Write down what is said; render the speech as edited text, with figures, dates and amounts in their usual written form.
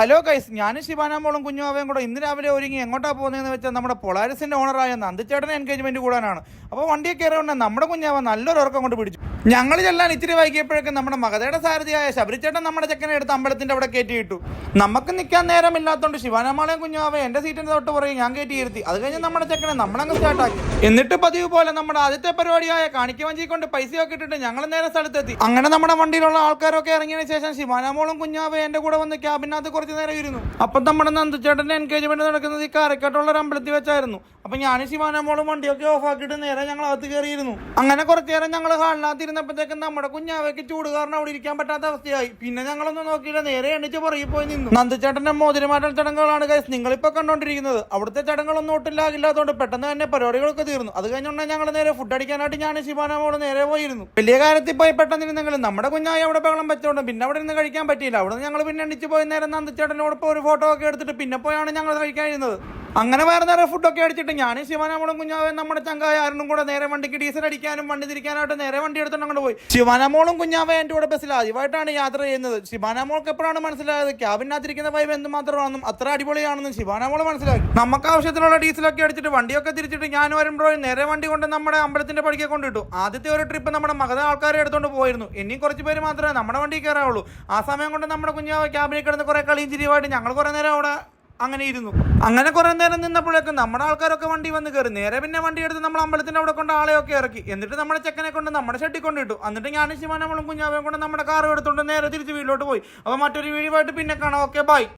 Hello guys, ഞാനും ശിവാനാമോളും കുഞ്ഞുമാവയും കൂടെ ഇന്ന് രാവിലെ ഒരുങ്ങി എങ്ങോട്ടാ പോകുന്നതെന്ന് വെച്ചാൽ നമ്മുടെ പൊളാരിസിന്റെ ഓണറായ നന്ദിച്ചേട്ടനെ എൻഗേജ്മെന്റ് കൂടാനാണ്. അപ്പോൾ വണ്ടിയെ കയറിയുണ്ട് നമ്മുടെ കുഞ്ഞാവ നല്ലൊരു ഉറക്കം കൊണ്ട് പിടിച്ചു. ഞങ്ങൾ ചെല്ലാൻ ഇച്ചിരി വൈകിയപ്പോഴേക്കും നമ്മുടെ മകതയുടെ സാരഥിയായ ശബരിച്ചേട്ടൻ നമ്മുടെ ചെക്കനെ എടുത്ത് അമ്പലത്തിന്റെ അവിടെ കയറ്റിയിട്ടു. നമുക്ക് നിൽക്കാൻ നേരമില്ലാത്തതുകൊണ്ട് ശിവാനാമോളെയും കുഞ്ഞുമാവയും എന്റെ സീറ്റിന്റെ തൊട്ട് പുറകെ ഞാൻ കയറ്റിയിരുത്തി. അത് കഴിഞ്ഞ് നമ്മുടെ ചെക്കനെ നമ്മളങ്ങ് സ്റ്റാർട്ടാക്കി. എന്നിട്ട് പതിവ് പോലെ നമ്മുടെ ആദ്യത്തെ പരിപാടിയായ കാണിക്കവഞ്ചി കൊണ്ട് പൈസയൊക്കെ ഇട്ടിട്ട് ഞങ്ങൾ നേരെ സ്ഥലത്തെത്തി. അങ്ങനെ നമ്മുടെ വണ്ടിയിലുള്ള ആൾക്കാരൊക്കെ ഇറങ്ങിയതിനു ശേഷം ശിവാനാമോളും കുഞ്ഞുമാവയും എന്റെ കൂടെ വന്ന് ക്യാബിനകത്ത് കുറച്ച് നേരം ഇരുന്നു. അപ്പൊ നമ്മുടെ നന്ദിച്ചേട്ടന്റെ എൻഗേജ്മെന്റ് നടക്കുന്നത് ഈ കാരക്കാട്ടുള്ള ഒരു അമ്പലത്തിൽ വെച്ചായിരുന്നു. അപ്പൊ ഞാനും ശിവാനാമോളും വണ്ടിയൊക്കെ ഓഫ് ആക്കിയിട്ട് നേരെ ഞങ്ങൾ അകത്ത് കയറിയിരുന്നു. അങ്ങനെ കുറച്ചു നേരം ഞങ്ങൾ ഹാളിനകത്ത് ഇരുന്നപ്പോഴത്തേക്കും നമ്മുടെ കുഞ്ഞാവയ്ക്ക് ചൂട് കാരണം അവിടെ ഇരിക്കാൻ പറ്റാത്ത അവസ്ഥയായി. പിന്നെ ഞങ്ങളൊന്നും നോക്കിയില്ല, നേരെ എണ്ണിച്ച് പുറകെ പോയി നിന്നു. നന്ദിച്ചേട്ടന്റെ മോതിരമാറ്റൽ ചടങ്ങുകളാണ് ഗൈസ് നിങ്ങളിപ്പോ കണ്ടോണ്ടിരിക്കുന്നത്. അവിടുത്തെ ചടങ്ങുകളൊന്നും ഒട്ടില്ലാകില്ലാത്തതുകൊണ്ട് പെട്ടെന്ന് തന്നെ പരിപാടികളൊക്കെ തീർന്നു. അത് കഴിഞ്ഞുകൊണ്ട് ഞങ്ങൾ നേരെ ഫുഡ് അടിക്കാനായിട്ട് ഞാനും ശിവാനാമോളും നേരെ പോയിരുന്നു. വലിയ കാര്യത്തിൽ പോയി പെട്ടെന്നിരുന്നെങ്കിലും നമ്മുടെ കുഞ്ഞായി അവിടെ ബഹളം വെച്ചോണ്ട് പിന്നെ അവിടെ നിന്ന് കഴിക്കാൻ പറ്റിയില്ല. അവിടെ നിന്ന് ഞങ്ങൾ പിന്നെ എണ്ണിച്ച് പോയി നേരെ നന്ദിച്ചേട്ടനോടൊപ്പം ഒരു ഫോട്ടോ ഒക്കെ എടുത്തിട്ട് പിന്നെ പോയാണ് ഞങ്ങൾ കഴിക്കാനിരുന്നത്. അങ്ങനെ വേറെ നേരെ ഫുഡൊക്കെ അടിച്ചിട്ട് ഞാനും ശിവാനാമോളും കുഞ്ഞാവയും നമ്മുടെ ചങ്കായ ആരും കൂടെ നേരെ വണ്ടിക്ക് ഡീസൽ അടിക്കാനും വണ്ടി തിരിക്കാനായിട്ട് നേരെ വണ്ടി എടുത്തോണ്ട് അങ്ങോട്ട് പോയി. ശിവാനാമോളും കുഞ്ഞാവയും എൻ്റെ കൂടെ ബസ്സിൽ ആദ്യമായിട്ടാണ് യാത്ര ചെയ്യുന്നത്. ശിവാനാമോൾക്ക് എപ്പോഴാണ് മനസ്സിലായത് ക്യാബിനകത്തിരിക്കുന്ന വൈബ് എന്തുമാത്രമാണെന്നും അത്ര അടിപൊളിയാണെന്നും ശിവാനാമോൾ മനസ്സിലാക്കി. നമുക്ക് ആവശ്യത്തിനുള്ള ഡീസലൊക്കെ അടിച്ചിട്ട് വണ്ടിയൊക്കെ തിരിച്ചിട്ട് ഞാൻ വരുമ്പോഴും നേരെ വണ്ടി കൊണ്ട് നമ്മുടെ അമ്പലത്തിന്റെ പടിക്കെ കൊണ്ടിട്ടു. ആദ്യത്തെ ഒരു ട്രിപ്പ് നമ്മുടെ മകത ആൾക്കാരെ എടുത്തോണ്ട് പോയിരുന്നു. ഇനിയും കുറച്ച് പേര് മാത്രമേ നമ്മുടെ വണ്ടി കയറാവുള്ളൂ. ആ സമയം കൊണ്ട് നമ്മുടെ കുഞ്ഞാവ ക്യാബിനിൽ കിടന്ന് കുറെ കളിയും ചിരിയുമായിട്ട് ഞങ്ങൾ കുറെ നേരം അവിടെ അങ്ങനെ ഇരുന്നു. അങ്ങനെ കുറെ നേരം നിന്നപ്പോഴേക്കും നമ്മുടെ ആൾക്കാരൊക്കെ വണ്ടി വന്ന് കയറി. നേരെ പിന്നെ വണ്ടി എടുത്ത് നമ്മൾ അമ്പലത്തിന്റെ അവിടെ കൊണ്ട് ആളെയൊക്കെ ഇറക്കി. എന്നിട്ട് നമ്മുടെ ചെക്കനെ കൊണ്ട് നമ്മുടെ ഷെഡിൽ കൊണ്ടിട്ടു. എന്നിട്ട് ഞാനും ശിവാനാമോളും കുഞ്ഞാവയും കൊണ്ട് നമ്മുടെ കാറും എടുത്തോണ്ട് നേരെ തിരിച്ച് വീട്ടിലോട്ട് പോയി. അപ്പോൾ മറ്റൊരു വീഡിയോ ആയിട്ട് പിന്നെ കാണാം. Okay, by.